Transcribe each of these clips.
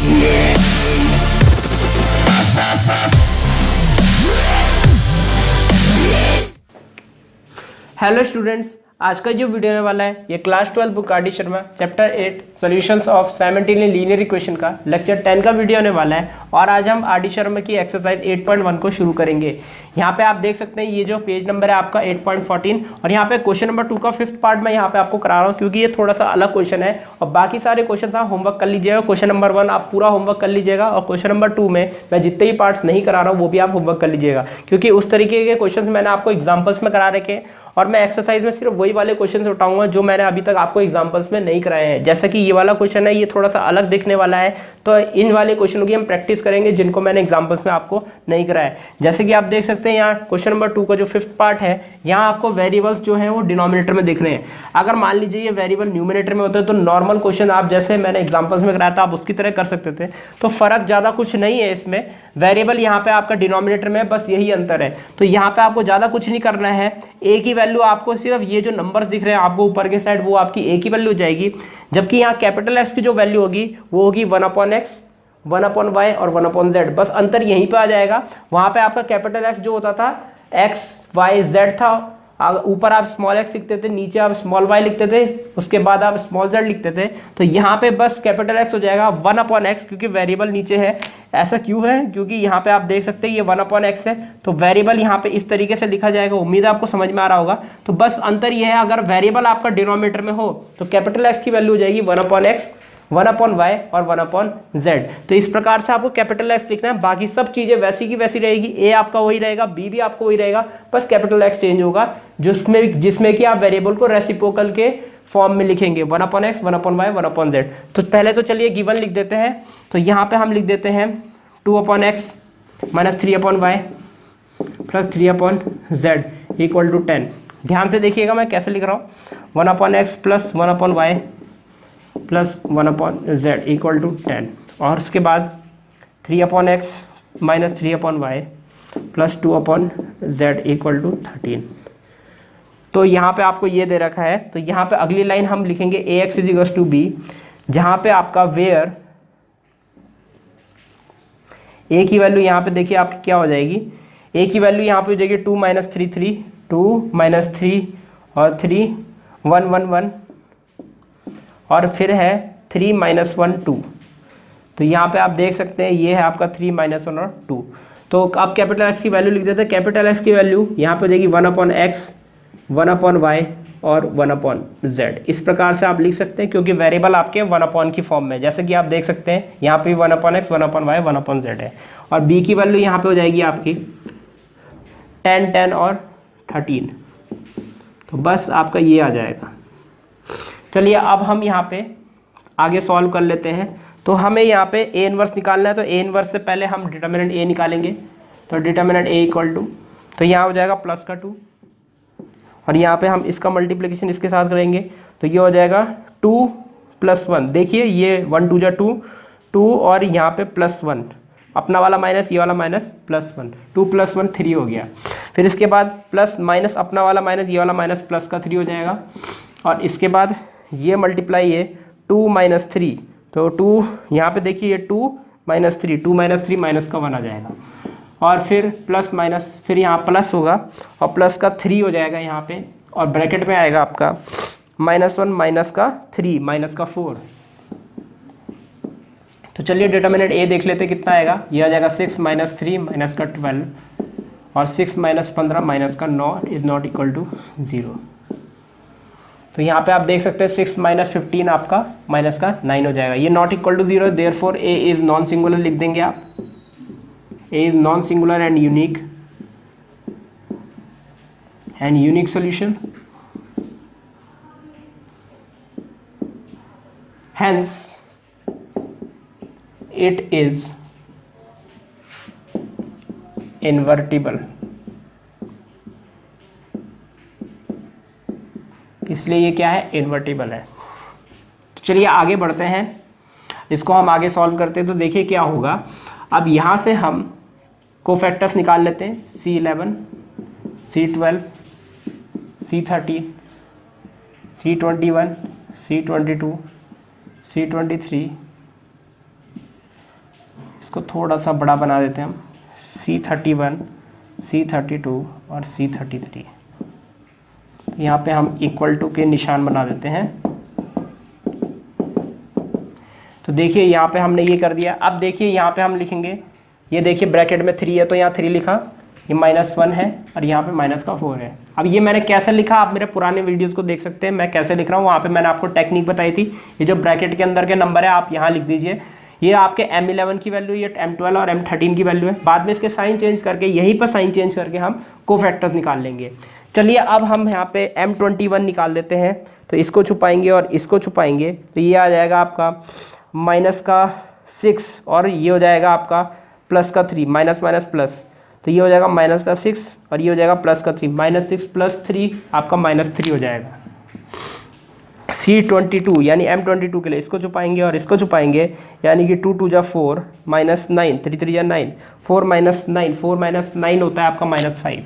Hello students, आज का जो वीडियो होने वाला है ये class 12 book R D Sharma chapter 8 solutions of simultaneous linear equation का लेक्चर 10 का वीडियो होने वाला है। और आज हम आर डी शर्मा की एक्सरसाइज 8.1 को शुरू करेंगे। यहाँ पे आप देख सकते हैं ये जो पेज नंबर है आपका 8.14 और यहाँ पे क्वेश्चन नंबर 2 का 5th पार्ट मैं यहाँ पे आपको करा रहा हूँ क्योंकि ये थोड़ा सा अलग क्वेश्चन है। और बाकी सारे क्वेश्चन आप होमवर्क कर लीजिएगा। क्वेश्चन नंबर 1 आप पूरा होमवर्क कर लीजिएगा और क्वेश्चन नंबर 2 में मैं जितने भी पार्ट्स नहीं करा रहा हूँ वो भी आप होमवर्क कर लीजिएगा, क्योंकि उस तरीके के क्वेश्चन मैंने आपको एग्जाम्पल्स में करा रखे हैं। और मैं एक्सरसाइज में सिर्फ वही वाले क्वेश्चन उठाऊंगा जो मैंने अभी तक आपको एग्जांपल्स में नहीं कराए हैं। जैसे कि ये वाला क्वेश्चन है, ये थोड़ा सा अलग दिखने वाला है, तो इन वाले क्वेश्चनों की हम प्रैक्टिस करेंगे जिनको मैंने एग्जांपल्स में आपको नहीं कराया। जैसे कि आप देख सकते हैं यहाँ क्वेश्चन नंबर 2 का जो 5th पार्ट है, यहाँ आपको वेरिएबल्स जो है वो डिनोमिनेटर में दिख रहे हैं। अगर मान लीजिए ये वेरिएबल न्यूमिनेटर में होता है तो नॉर्मल क्वेश्चन आप जैसे मैंने एग्जाम्पल्स में कराया था आप उसकी तरह कर सकते थे। तो फर्क ज़्यादा कुछ नहीं है इसमें। वेरिएबल यहाँ पे आपका डिनोमिनेटर में, बस यही अंतर है। तो यहाँ पे आपको ज़्यादा कुछ नहीं करना है। एक ही वैल्यू आपको, सिर्फ ये जो नंबर्स दिख रहे हैं आपको ऊपर के साइड, वो आपकी एक ही वैल्यू हो जाएगी। जबकि यहाँ कैपिटल एक्स की जो वैल्यू होगी वो होगी 1/x, 1/y और 1/z। बस अंतर यहीं पे आ जाएगा। वहाँ पे आपका कैपिटल एक्स जो होता था x y z था, ऊपर आप स्मॉल x लिखते थे, नीचे आप स्मॉल y लिखते थे, उसके बाद आप स्मॉल z लिखते थे। तो यहाँ पे बस कैपिटल x हो जाएगा 1/x, क्योंकि वेरिएबल नीचे है। ऐसा क्यों है? क्योंकि यहाँ पे आप देख सकते हैं ये 1/x है, तो वेरिएबल यहाँ पे इस तरीके से लिखा जाएगा। उम्मीद है आपको समझ में आ रहा होगा। तो बस अंतर ये है, अगर वेरिएबल आपका डिनोमिनेटर में हो तो कैपिटल x की वैल्यू हो जाएगी 1/x, 1/y और 1/z। तो इस प्रकार से आपको कैपिटल एक्स लिखना है। बाकी सब चीज़ें वैसी की वैसी रहेगी। ए आपका वही रहेगा, बी भी आपको वही रहेगा, बस कैपिटल एक्स चेंज होगा जिसमें कि आप वेरिएबल को रेसिप्रोकल के फॉर्म में लिखेंगे 1/x, 1/y, 1/z। तो पहले तो चलिए गिवन लिख देते हैं। तो यहाँ पे हम लिख देते हैं 2/x minus 3/y plus 3/z equal to 10। ध्यान से देखिएगा मैं कैसे लिख रहा हूँ। 1/x plus 1/y plus 1/z equal to 10, और उसके बाद 3/x minus 3/y plus 2/z equal to 13। तो यहाँ पे आपको ये दे रखा है। तो यहाँ पे अगली लाइन हम लिखेंगे ax is equals to b, जहाँ पे आपका वेयर a की वैल्यू यहाँ पे देखिए आपकी क्या हो जाएगी। a की वैल्यू यहाँ पे हो जाएगी 2 - 3 3, 2 - 3 और 3 1 1 1, और फिर है 3 - 1 2। तो यहाँ पे आप देख सकते हैं ये है आपका 3 - 1 और 2। तो आप कैपिटल एक्स की वैल्यू लिख देते हैं। कैपिटल एक्स की वैल्यू यहाँ पे हो जाएगी 1/x, 1/y और 1/z। इस प्रकार से आप लिख सकते हैं, क्योंकि वेरिएबल आपके 1 की फॉर्म में, जैसे कि आप देख सकते हैं यहाँ पे 1/x, 1/y, 1/z है। और b की वैल्यू यहाँ पे हो जाएगी आपकी 10 10 और 13। तो बस आपका ये आ जाएगा। चलिए अब हम यहाँ पे आगे सॉल्व कर लेते हैं। तो हमें यहाँ पे ए इनवर्स निकालना है। तो ए इनवर्स से पहले हम डिटर्मिनेंट ए निकालेंगे। तो डिटर्मिनेंट ए इक्वल टू, तो यहाँ हो जाएगा प्लस का 2, और यहाँ पे हम इसका मल्टीप्लिकेशन इसके साथ करेंगे तो ये हो जाएगा 2 + 1। देखिए ये 1 2 जा 2 2, और यहाँ पे +1, अपना वाला माइनस ये वाला माइनस +1, 2 + 1 3 हो गया। फिर इसके बाद प्लस माइनस अपना वाला माइनस ये वाला माइनस प्लस का 3 हो जाएगा। और इसके बाद ये मल्टीप्लाई है 2 - 3, तो 2 यहाँ पे देखिए ये 2 - 3, 2 - 3 माइनस का 1 आ जाएगा। और फिर प्लस माइनस, फिर यहाँ प्लस होगा और प्लस का 3 हो जाएगा यहाँ पे, और ब्रैकेट में आएगा आपका -1 माइनस का 3 माइनस का 4। तो चलिए डिटर्मिनेंट ए देख लेते कितना आएगा। ये आ जाएगा 6 - 3 माइनस का 12 और 6 - 15 माइनस का 9 इज़ नॉट इक्वल टू 0। तो यहाँ पे आप देख सकते हैं 6 - 15 आपका माइनस का 9 हो जाएगा। ये not equal to 0, therefore A is non singular लिख देंगे आप। A is non singular and unique solution. Hence it is invertible। इसलिए ये क्या है, इन्वर्टिबल है। तो चलिए आगे बढ़ते हैं, इसको हम आगे सॉल्व करते हैं। तो देखिए क्या होगा। अब यहाँ से हम कोफैक्टर्स निकाल लेते हैं। C11, C12, C13, C21, C22, C23, इसको थोड़ा सा बड़ा बना देते हैं हम, C31, C32 और C33। यहाँ पे हम इक्वल टू के निशान बना देते हैं। तो देखिए यहाँ पे हमने ये कर दिया। अब देखिए यहाँ पे हम लिखेंगे, ये देखिए ब्रैकेट में 3 है तो यहाँ 3 लिखा, ये -1 है और यहाँ पे -4 है। अब ये मैंने कैसे लिखा, आप मेरे पुराने वीडियोस को देख सकते हैं मैं कैसे लिख रहा हूँ, वहाँ पे मैंने आपको टेक्निक बताई थी। ये जो ब्रैकेट के अंदर के नंबर है आप यहाँ लिख दीजिए, ये आपके M11 की वैल्यू, ये M12 और M13 की वैल्यू है। बाद में इसके साइन चेंज करके, यहीं पर साइन चेंज करके हम कोफैक्टर्स निकाल लेंगे। चलिए अब हम यहाँ पे M21 निकाल देते हैं। तो इसको छुपाएंगे और इसको छुपाएंगे, तो ये आ जाएगा आपका -6 और ये हो जाएगा आपका +3, माइनस माइनस प्लस, तो ये हो जाएगा -6 और ये हो जाएगा +3, -6 + 3 आपका -3 हो जाएगा। C22 यानी M22 के लिए इसको छुपाएंगे और इसको छुपाएंगे, यानी कि 2 2 जा 4, -9, 3 3 जा 9, 4 - 9 होता है आपका -5।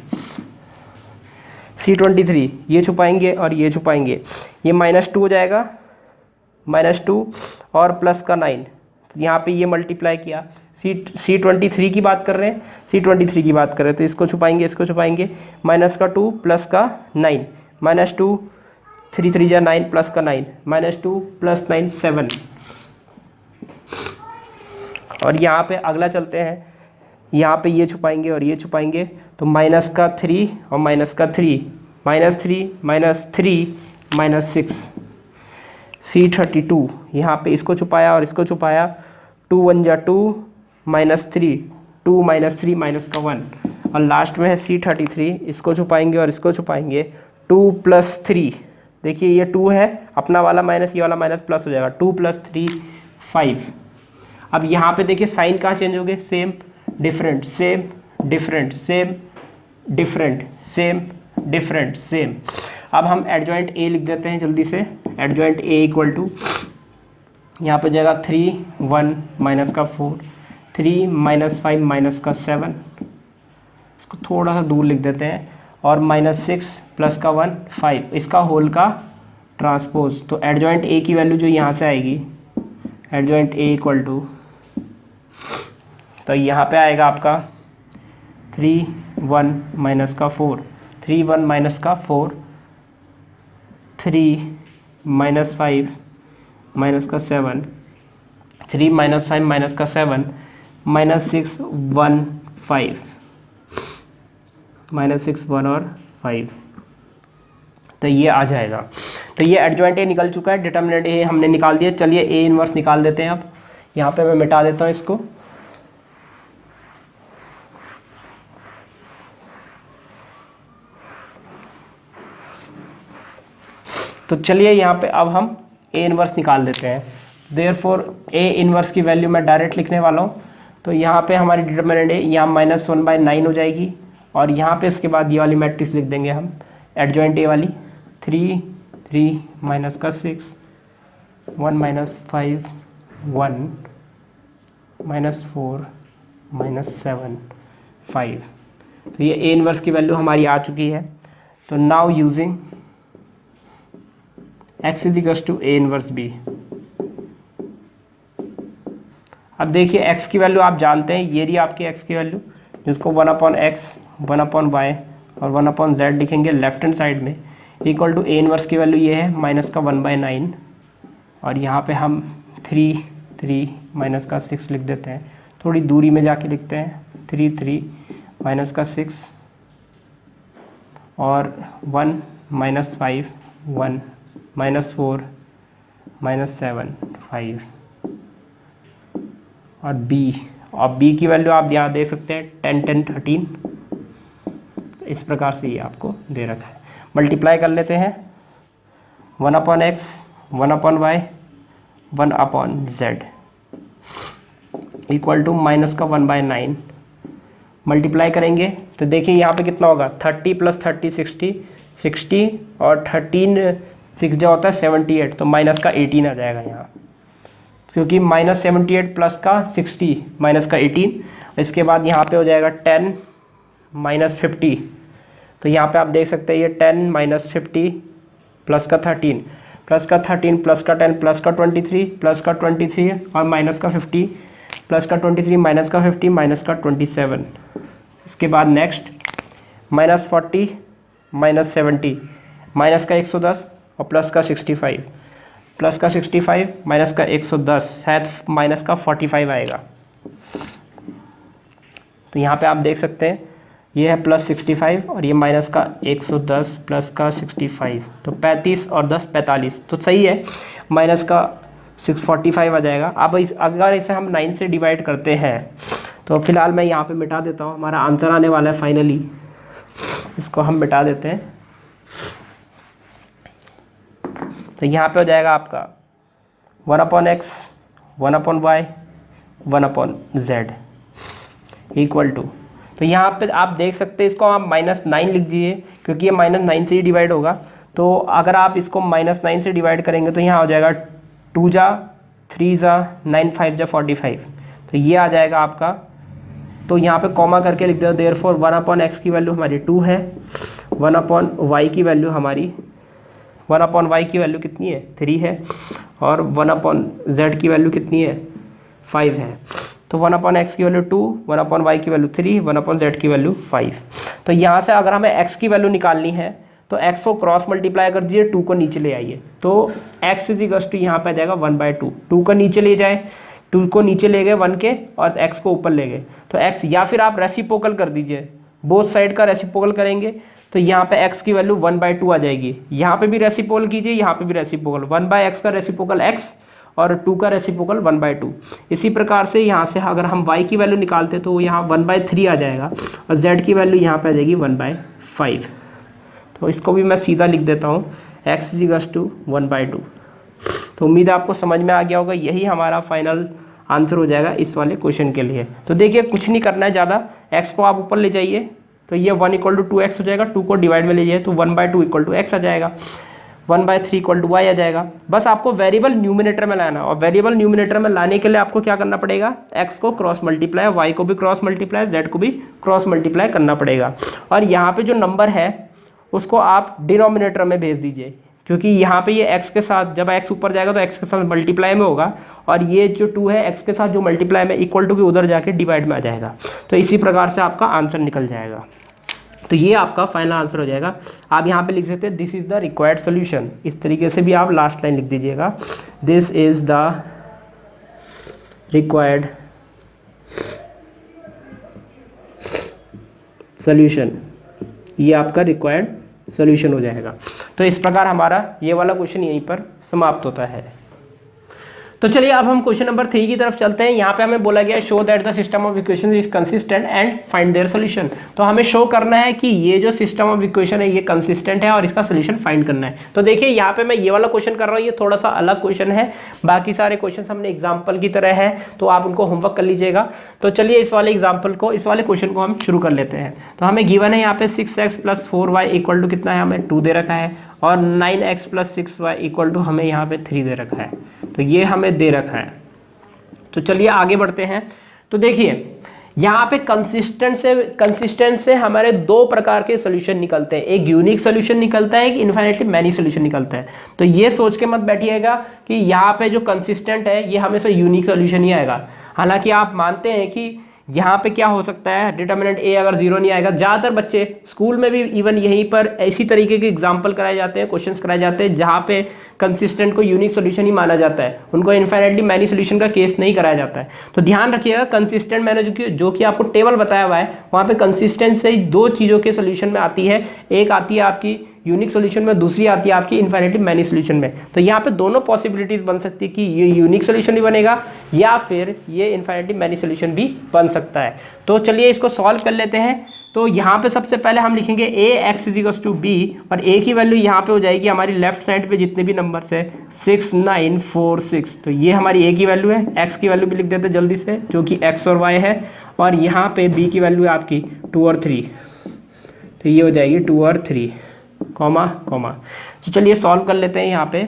C23 ये छुपाएंगे और ये छुपाएंगे, ये -2 हो जाएगा, -2 और +9, तो यहाँ पे ये मल्टीप्लाई किया। C23 की बात कर रहे हैं, C23 की बात कर रहे हैं, तो इसको छुपाएंगे, इसको छुपाएंगे, -2 +9, -2, 3 3 जा 9 +9, -2 + 9 7। और यहाँ पे अगला चलते हैं, यहाँ पे ये छुपाएंगे और ये छुपाएंगे, तो -3 और -3, -3 -6। C32 यहाँ पे इसको छुपाया और इसको छुपाया, 2 1 जा 2, -3, 2 -3 -1। और लास्ट में है C33, इसको छुपाएंगे और इसको छुपाएंगे, 2 + 3, देखिए ये 2 है, अपना वाला माइनस, ये वाला माइनस प्लस हो जाएगा, 2 + 3 5। अब यहाँ पे देखिए साइन कहाँ चेंज हो गए, same different, same different, same different, same different, same. अब हम एडजॉइंट ए लिख देते हैं जल्दी से। एडजॉइंट ए इक्वल टू, यहाँ पे जाएगा 3 1 -4, 3 -5 -7, इसको थोड़ा सा दूर लिख देते हैं, और -6 + 1 5, इसका होल का ट्रांसपोज। तो एडजॉइंट ए की वैल्यू जो यहाँ से आएगी, एडजॉइंट ए इक्वल टू, तो यहाँ पे आएगा आपका 3 1 -4, 3 1 -4, 3 -5 -7, 3 -5 -7, -6 1 5, -6 1 और 5, तो ये आ जाएगा। तो ये एडजॉइंट ए निकल चुका है, डिटर्मिनेंट ए हमने निकाल दिया। चलिए ए इनवर्स निकाल देते हैं। अब यहाँ पे मैं मिटा देता हूँ इसको। तो चलिए यहाँ पे अब हम ए इनवर्स निकाल देते हैं। देयरफॉर ए इनवर्स की वैल्यू मैं डायरेक्ट लिखने वाला हूँ। तो यहाँ पे हमारी डिटर्मिनेंट ए यहाँ -1/9 हो जाएगी, और यहाँ पे इसके बाद ये वाली मैट्रिक्स लिख देंगे हम, एडजॉइंट ए वाली, 3 3 -6 1 -5 1 -4 -7 5। तो ये ए इनवर्स की वैल्यू हमारी आ चुकी है। तो now using x = a inverse b। अब देखिए x की वैल्यू आप जानते हैं, ये रही आपकी x की वैल्यू, जिसको 1/x 1/y और 1/z लिखेंगे लेफ्ट हैंड साइड में, इक्वल टू a इनवर्स की वैल्यू ये है -1/9, और यहाँ पे हम 3 3 -6 लिख देते हैं, थोड़ी दूरी में जाके लिखते हैं, 3 3 -6 और 1 -5 1 -4 -7 5, और b की वैल्यू आप यहाँ दे सकते हैं 10 10 13। इस प्रकार से ये आपको दे रखा है। मल्टीप्लाई कर लेते हैं, 1/x 1/y 1/z equal to -1/9। Multiply करेंगे तो देखिए यहाँ पे कितना होगा, 30 + 30 60 60, और 13 6 जो होता है 78, तो -18 आ जाएगा यहाँ, क्योंकि -78 + 60 -18। इसके बाद यहाँ पे हो जाएगा 10 -50, तो यहाँ पे आप देख सकते हैं ये 10 -50 + 13 + 13 + 10 + 23 + 23 और -50 प्लस का 23, माइनस का 50, माइनस का 27। इसके बाद नेक्स्ट माइनस 40, माइनस 70, माइनस का 110 और प्लस का 65, प्लस का 65, माइनस का 110, शायद माइनस का 45 आएगा। तो यहाँ पे आप देख सकते हैं ये है प्लस 65 और ये माइनस का 110 प्लस का 65, तो 35 और 10 45, तो सही है, माइनस का 645 आ जाएगा। अब अगर इसे हम 9 से डिवाइड करते हैं तो फिलहाल मैं यहाँ पे मिटा देता हूँ, हमारा आंसर आने वाला है फाइनली, इसको हम मिटा देते हैं। तो यहाँ पे हो जाएगा आपका 1/x 1/y 1/z equal to, तो यहाँ पे आप देख सकते हैं इसको आप -9 लिख दीजिए क्योंकि ये -9 से ही डिवाइड होगा। तो अगर आप इसको -9 से डिवाइड करेंगे तो यहाँ हो जाएगा 2 जा 3 जा 9 5 जा 45, तो ये आ जाएगा आपका। तो यहाँ पे कॉमा करके लिख दो, देयरफॉर 1/x की वैल्यू हमारी 2 है, 1/y की वैल्यू हमारी 1/y की वैल्यू कितनी है 3 है, और 1/z की वैल्यू कितनी है 5 है। तो 1/x की वैल्यू 2, 1/y की वैल्यू 3, 1/z की वैल्यू 5। तो यहाँ से अगर हमें x की वैल्यू निकालनी है तो x को क्रॉस मल्टीप्लाई कर दीजिए, 2 को नीचे ले आइए, तो x इक्वल्स टू यहाँ पे आ जाएगा 1/2। 2 को नीचे ले जाए, 2 को नीचे ले गए 1 के और x को ऊपर ले गए, तो x, या फिर आप रेसिप्रोकल कर दीजिए, बोथ साइड का रेसिप्रोकल करेंगे तो यहाँ पे x की वैल्यू 1/2 आ जाएगी। यहाँ पे भी रेसिप्रोकल कीजिए, यहाँ पे भी रेसिप्रोकल, 1/x का रेसिप्रोकल x और 2 का रेसिप्रोकल 1/2। इसी प्रकार से यहाँ से अगर हम y की वैल्यू निकालते तो यहाँ 1/3 आ जाएगा और z की वैल्यू यहाँ पे आ जाएगी 1/5। तो इसको भी मैं सीधा लिख देता हूँ, x इक्वल्स टू 1/2। तो उम्मीद है आपको समझ में आ गया होगा, यही हमारा फाइनल आंसर हो जाएगा इस वाले क्वेश्चन के लिए। तो देखिए कुछ नहीं करना है ज़्यादा, x को आप ऊपर ले जाइए तो ये 1 = 2x हो जाएगा, 2 को डिवाइड में ले जाइए तो 1/2 = x आ जाएगा, 1/3 = y आ जाएगा। बस आपको वेरिएबल न्यूमिनेटर में लाना, और वेरिएबल न्यूमिनेटर में लाने के लिए आपको क्या करना पड़ेगा, x को क्रॉस मल्टीप्लाई, y को भी क्रॉस मल्टीप्लाई, z को भी क्रॉस मल्टीप्लाई करना पड़ेगा। और यहाँ पे जो नंबर है उसको आप डिनोमिनेटर में भेज दीजिए, क्योंकि यहाँ पे ये x के साथ, जब x ऊपर जाएगा तो x के साथ मल्टीप्लाई में होगा, और ये जो 2 है x के साथ जो मल्टीप्लाई में इक्वल टू के उधर जाके डिवाइड में आ जाएगा। तो इसी प्रकार से आपका आंसर निकल जाएगा। तो ये आपका फाइनल आंसर हो जाएगा। आप यहाँ पे लिख सकते हैं this is the required solution, इस तरीके से भी आप लास्ट लाइन लिख दीजिएगा, this is the required solution, ये आपका रिक्वायर्ड सोल्यूशन हो जाएगा। तो इस प्रकार हमारा ये वाला क्वेश्चन यहीं पर समाप्त होता है। तो चलिए अब हम क्वेश्चन नंबर 3 की तरफ चलते हैं। यहाँ पे हमें बोला गया है show that the system of equation is consistent and find their solution. तो हमें शो करना है कि ये जो सिस्टम ऑफ इक्वेशन है ये कंसिस्टेंट है और इसका सोल्यूशन फाइंड करना है। तो देखिए यहाँ पे मैं ये वाला क्वेश्चन कर रहा हूँ, ये थोड़ा सा अलग क्वेश्चन है, बाकी सारे क्वेश्चन हमने एग्जाम्पल की तरह है, तो आप उनको होमवर्क कर लीजिएगा। तो चलिए इस वाले एग्जाम्पल को, इस वाले क्वेश्चन को हम शुरू कर लेते हैं। तो हमें गिवन है यहाँ पे 6x + 4y = कितना है, हमें 2 दे रखा है, और 9x + 6y = हमें यहाँ पे 3 दे रखा है। तो ये हमें दे रखा है। तो चलिए आगे बढ़ते हैं। तो देखिए यहाँ पे कंसिस्टेंट से हमारे 2 प्रकार के सोल्यूशन निकलते हैं, एक यूनिक सोल्यूशन निकलता है, एक इन्फिनिटली मैनी सोल्यूशन निकलता है। तो ये सोच के मत बैठिएगा कि यहाँ पे जो कंसिस्टेंट है ये हमेशा यूनिक सोल्यूशन ही आएगा। हालांकि आप मानते हैं कि यहाँ पे क्या हो सकता है, डिटर्मिनेंट ए अगर 0 नहीं आएगा। ज़्यादातर बच्चे स्कूल में भी इवन यहीं पर इसी तरीके के एग्जाम्पल कराए जाते हैं, क्वेश्चंस कराए जाते हैं जहाँ पे कंसिस्टेंट को यूनिक सोल्यूशन ही माना जाता है, उनको इन्फिनिटली मैनी सोल्यूशन का केस नहीं कराया जाता है। तो ध्यान रखिएगा कंसिस्टेंट मैंने जो कि आपको टेबल बताया हुआ है वहाँ पे कंसिस्टेंट से 2 चीज़ों के सोल्यूशन में आती है, एक आती है आपकी यूनिक सोल्यूशन में, दूसरी आती है आपकी इन्फिनिटली मैनी सोल्यूशन में। तो यहाँ पे दोनों पॉसिबिलिटीज बन सकती है कि ये यूनिक सोल्यूशन भी बनेगा या फिर ये इन्फिनिटली मैनी सोल्यूशन भी बन सकता है। तो चलिए इसको सॉल्व कर लेते हैं। तो यहाँ पे सबसे पहले हम लिखेंगे ax = b, और a की वैल्यू यहाँ पे हो जाएगी हमारी लेफ्ट साइड पे जितने भी नंबर्स है 6 9 4 6। तो ये हमारी a की वैल्यू है, x की वैल्यू भी लिख देते हैं जल्दी से जो कि x और y है, और यहाँ पे b की वैल्यू है आपकी 2 और 3। तो ये हो जाएगी 2 और 3 कॉमा कॉमा। तो चलिए सॉल्व कर लेते हैं यहाँ पे।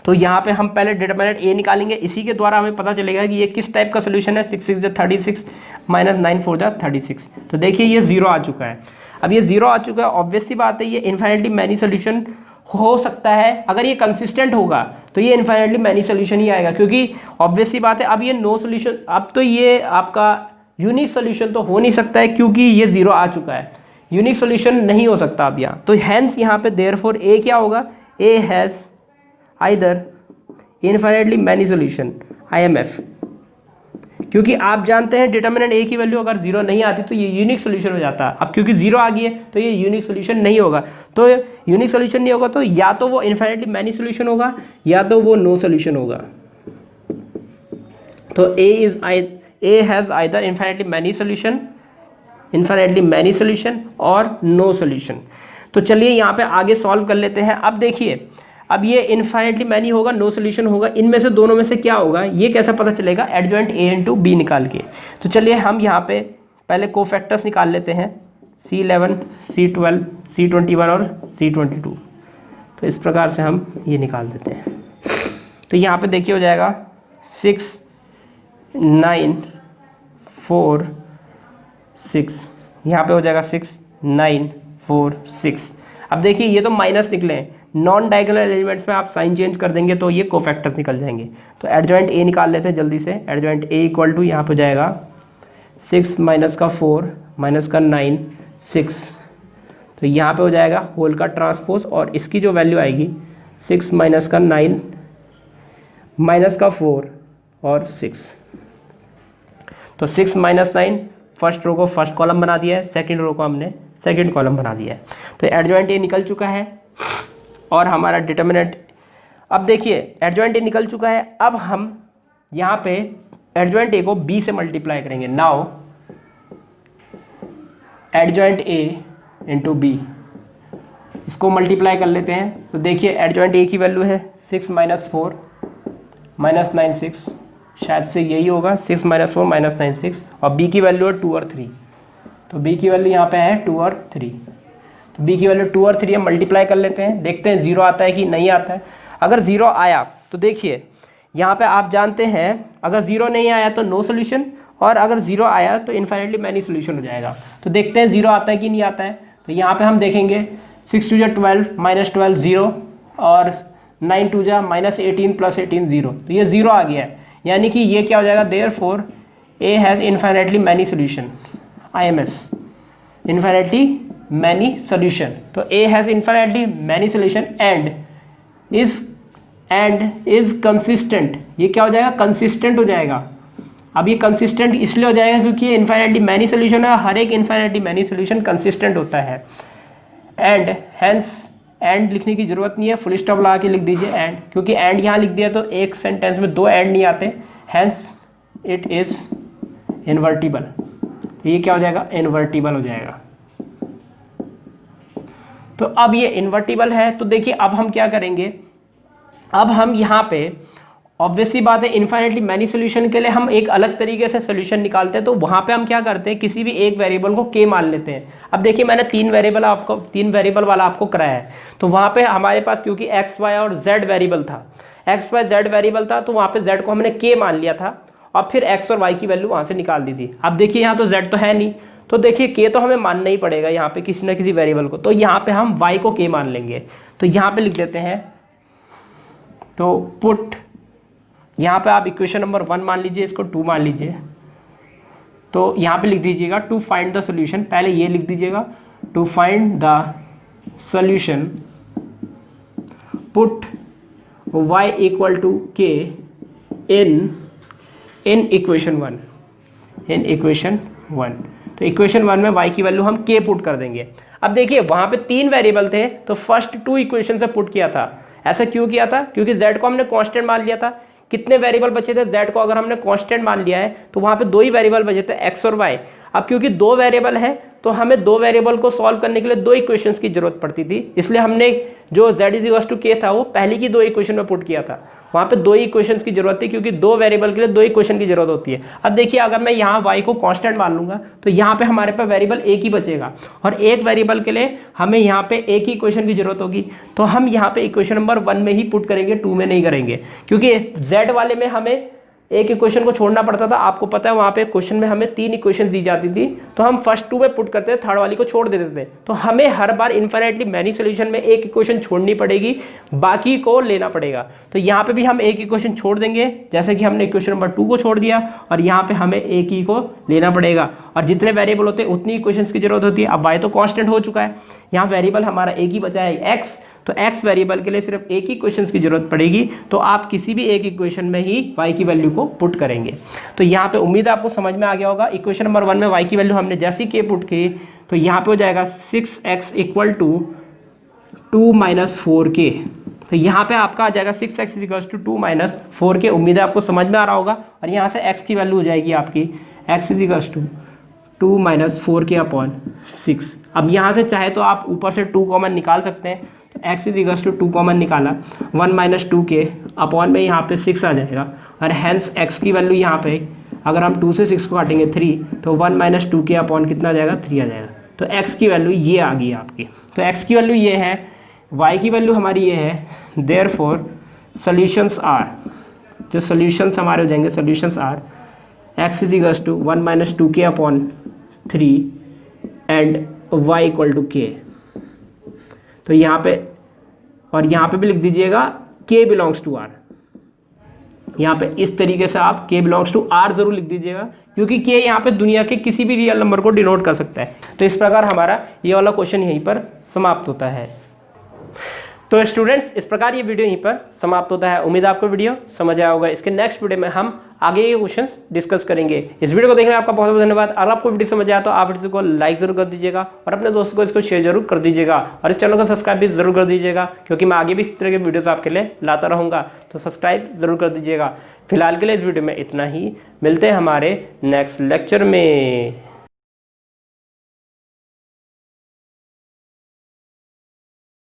तो यहाँ पे हम पहले डिटरमिनेंट ए निकालेंगे, इसी के द्वारा हमें पता चलेगा कि ये किस टाइप का सोल्यूशन है। 6 6 36 -9 4 36। तो देखिए ये 0 आ चुका है। अब ये 0 आ चुका है, ऑब्वियस सी बात है ये इन्फिनिटली मैनी सोल्यूशन हो सकता है। अगर ये कंसिस्टेंट होगा तो ये इनफाइनाइटली मैनी सोल्यूशन ही आएगा, क्योंकि ऑब्वियस सी बात है अब ये नो सोल्यूशन, अब तो ये आपका यूनिक सोल्यूशन तो हो नहीं सकता है क्योंकि ये 0 आ चुका है, यूनिक सोल्यूशन नहीं हो सकता अब यहाँ। तो हैंस यहाँ पे देयरफॉर ए क्या होगा, A has either infinitely many solution IMF, क्योंकि आप जानते हैं डिटर्मिनेंट ए की वैल्यू अगर 0 नहीं आती तो ये यूनिक सोल्यूशन हो जाता है। अब क्योंकि 0 आ गई है तो ये यूनिक सोल्यूशन नहीं होगा, तो यूनिक सोल्यूशन नहीं होगा तो या तो वो इनफाइनाइटली मैनी सोल्यूशन होगा या तो वो नो सोल्यूशन होगा। तो A has either infinitely many solution और नो सोल्यूशन। तो चलिए यहाँ पे आगे सॉल्व कर लेते हैं। अब देखिए, अब ये इनफाइनाइटली मैनी होगा, नो सोल्यूशन होगा, इनमें से दोनों में से क्या होगा ये कैसे पता चलेगा, एडजॉइंट A इंटू B निकाल के। तो चलिए हम यहाँ पे पहले कोफैक्टर्स निकाल लेते हैं, C11, C12, C21 और C22। तो इस प्रकार से हम ये निकाल देते हैं। तो यहाँ पे देखिए हो जाएगा 6, 9, 4, 6, यहाँ पे हो जाएगा 6, 9, 4, 6। अब देखिए ये तो माइनस निकले हैं, नॉन डायगोनल एलिमेंट्स में आप साइन चेंज कर देंगे तो ये कोफैक्टर्स निकल जाएंगे। तो एडजॉइंट A निकाल लेते हैं जल्दी से। एडजॉइंट A इक्वल टू यहाँ पे जाएगा 6 माइनस का 4 माइनस का 9, 6। तो यहाँ पे हो जाएगा होल का ट्रांसपोज और इसकी जो वैल्यू आएगी 6 माइनस का 9 माइनस का 4 और 6। तो 6 माइनस 9 फर्स्ट रो को फर्स्ट कॉलम बना दिया है, सेकेंड रो को हमने सेकेंड कॉलम बना दिया है। तो एडजॉइंट A निकल चुका है और हमारा डिटर्मिनेंट, अब देखिए एडजॉइंट A निकल चुका है। अब हम यहाँ पे एडजॉइंट A को B से मल्टीप्लाई करेंगे। Now adjoint A into B, इसको मल्टीप्लाई कर लेते हैं। तो देखिए एडजॉइंट A की वैल्यू है 6 माइनस 4 माइनस 9, 6, शायद से यही होगा, 6 माइनस 4 माइनस 9, 6, और B की वैल्यू है 2 और 3। तो B की वैल्यू यहाँ पे है 2 और 3। तो B की वैल्यू 2 और 3 हम मल्टीप्लाई कर लेते हैं, देखते हैं 0 आता है कि नहीं आता है। अगर 0 आया तो देखिए यहाँ पे आप जानते हैं अगर 0 नहीं आया तो नो सोल्यूशन, और अगर 0 आया तो इनफाइनाइटली मैनी सोल्यूशन हो जाएगा। तो देखते हैं 0 आता है कि नहीं आता है। तो यहाँ पे हम देखेंगे 6 2 12 माइनस 12 0 और 9 2 माइनस 18 प्लस 18 0। तो ये 0 आ गया है, यानी कि ये क्या हो जाएगा, therefore A has infinitely many solution, IMS infinitely many solution. तो A has infinitely many solution and is consistent. ये क्या हो जाएगा, कंसिस्टेंट हो जाएगा। अब ये कंसिस्टेंट इसलिए हो जाएगा क्योंकि ये इनफाइनाइटली मैनी सोल्यूशन है, हर एक इनफाइनाइटली मैनी सोल्यूशन कंसिस्टेंट होता है। एंड हैंस, एंड लिखने की जरूरत नहीं है, फुल स्टॉप लगा के लिख दीजिए एंड, क्योंकि एंड यहाँ लिख दिया तो एक सेंटेंस में 2 एंड नहीं आते। Hence it is invertible. ये क्या हो जाएगा, इन्वर्टिबल हो जाएगा। तो अब ये इन्वर्टिबल है, तो देखिए अब हम क्या करेंगे, अब हम यहाँ पे ऑब्वियसली बात है इनफाइनाइटली मैनी सोल्यूशन के लिए हम एक अलग तरीके से सोल्यूशन निकालते हैं। तो वहाँ पे हम क्या करते हैं, किसी भी एक वेरिएबल को k मान लेते हैं। अब देखिए मैंने 3 वेरिएबल वाला आपको कराया है। तो वहाँ पे हमारे पास क्योंकि x, y और z वेरिएबल था, x, y, z वेरिएबल था, तो वहाँ पे z को हमने k मान लिया था और फिर x और y की वैल्यू वहाँ से निकाल दी थी। अब देखिए यहाँ तो z तो है नहीं, तो देखिए k तो हमें मानना ही पड़ेगा यहाँ पे किसी ना किसी वेरिएबल को। तो यहाँ पे हम y को k मान लेंगे। तो यहाँ पे लिख देते हैं, तो पुट, यहाँ पे आप इक्वेशन नंबर 1 मान लीजिए, इसको 2 मान लीजिए। तो यहाँ पे लिख दीजिएगा टू फाइंड द सोल्यूशन, पहले ये लिख दीजिएगा to find the solution put y equal to k in equation 1। तो इक्वेशन 1 में y की वैल्यू हम k पुट कर देंगे। अब देखिए वहाँ पे 3 वेरिएबल थे, तो फर्स्ट 2 इक्वेशन से पुट किया था। ऐसा क्यों किया था, क्योंकि z को हमने कांस्टेंट मान लिया था। कितने वेरिएबल बचे थे, z को अगर हमने कांस्टेंट मान लिया है तो वहाँ पे 2 ही वेरिएबल बचे थे, x और y। अब क्योंकि 2 वेरिएबल है तो हमें 2 वेरिएबल को सॉल्व करने के लिए 2 इक्वेशंस की जरूरत पड़ती थी, इसलिए हमने जो z इज टू k था वो पहले की 2 इक्वेशन में पुट किया था। वहाँ पे 2 इक्वेशंस की जरूरत थी, क्योंकि 2 वेरिएबल के लिए 2 इक्वेशन की जरूरत होती है। अब देखिए अगर मैं यहाँ y को कांस्टेंट मान लूंगा तो यहाँ पे हमारे पास वेरिएबल एक ही बचेगा, और एक वेरिएबल के लिए हमें यहाँ पे एक ही इक्वेशन की जरूरत होगी। तो हम यहाँ पे इक्वेशन नंबर 1 में ही पुट करेंगे, 2 में नहीं करेंगे, क्योंकि z वाले में हमें एक इक्वेशन को छोड़ना पड़ता था। आपको पता है वहाँ पे क्वेश्चन में हमें 3 इक्वेशन दी जाती थी, तो हम फर्स्ट 2 में पुट करते थे, थर्ड वाली को छोड़ देते थे। तो हमें हर बार इन्फिनिटली मैनी सोल्यूशन में एक इक्वेशन छोड़नी पड़ेगी, बाकी को लेना पड़ेगा। तो यहाँ पे भी हम एक इक्वेशन छोड़ देंगे, जैसे कि हमने इक्वेशन नंबर 2 को छोड़ दिया, और यहाँ पे हमें एक ही को लेना पड़ेगा। और जितने वेरिएबल होते हैं उतनी इक्वेशंस की जरूरत होती है। अब y तो कांस्टेंट हो चुका है, यहाँ वेरिएबल हमारा एक ही बचा है x, तो x वेरिएबल के लिए सिर्फ एक ही इक्वेशंस की जरूरत पड़ेगी। तो आप किसी भी एक इक्वेशन में ही y की वैल्यू को पुट करेंगे। तो यहाँ पे उम्मीद है आपको समझ में आ गया होगा। इक्वेशन नंबर 1 में y की वैल्यू हमने जैसी k पुट की, तो यहाँ पे हो जाएगा 6x इक्वल टू 2 - 4k। तो यहाँ पे आपका आ जाएगा 6x इक्वल टू 2 - 4k। उम्मीद है आपको समझ में आ रहा होगा। और यहाँ से x की वैल्यू हो जाएगी आपकी x equal to 2 - 4k upon 6। अब यहाँ से चाहे तो आप ऊपर से 2 कॉमन निकाल सकते हैं। तो x इक्वल टू 2 कॉमन निकाला, 1 - 2k अपॉन में यहाँ पे 6 आ जाएगा। और हैंस x की वैल्यू यहाँ पे अगर हम 2 से 6 को काटेंगे 3, तो 1 - 2k अपॉन कितना आ जाएगा, 3 आ जाएगा। तो x की वैल्यू ये आ गई आपकी। तो x की वैल्यू ये है, y की वैल्यू हमारी ये है। देयरफॉर सॉल्यूशंस आर, जो सॉल्यूशंस हमारे हो जाएंगे, solutions are x equal to 1 - 2k upon 3 and y equal to k। तो यहाँ पे और यहाँ पे भी लिख दीजिएगा k बिलोंग्स टू r। यहाँ पे इस तरीके से आप k बिलोंग्स टू r जरूर लिख दीजिएगा, क्योंकि k यहाँ पे दुनिया के किसी भी रियल नंबर को डिनोट कर सकता है। तो इस प्रकार हमारा ये वाला क्वेश्चन यहीं पर समाप्त होता है। तो स्टूडेंट्स, इस प्रकार ये वीडियो यहीं पर समाप्त होता है। उम्मीद है आपको वीडियो समझ आया होगा। इसके नेक्स्ट वीडियो में हम आगे ये क्वेश्चंस डिस्कस करेंगे। इस वीडियो को देखने में आपका बहुत बहुत धन्यवाद। अगर आपको वीडियो समझ आया तो आप इसको लाइक जरूर कर दीजिएगा और अपने दोस्तों को इसको शेयर जरूर कर दीजिएगा, और इस चैनल को सब्सक्राइब भी जरूर कर दीजिएगा, क्योंकि मैं आगे भी इस तरह के वीडियोस आपके लिए लाता रहूँगा। तो सब्सक्राइब जरूर कर दीजिएगा। फिलहाल के लिए इस वीडियो में इतना ही। मिलते हैं हमारे नेक्स्ट लेक्चर में।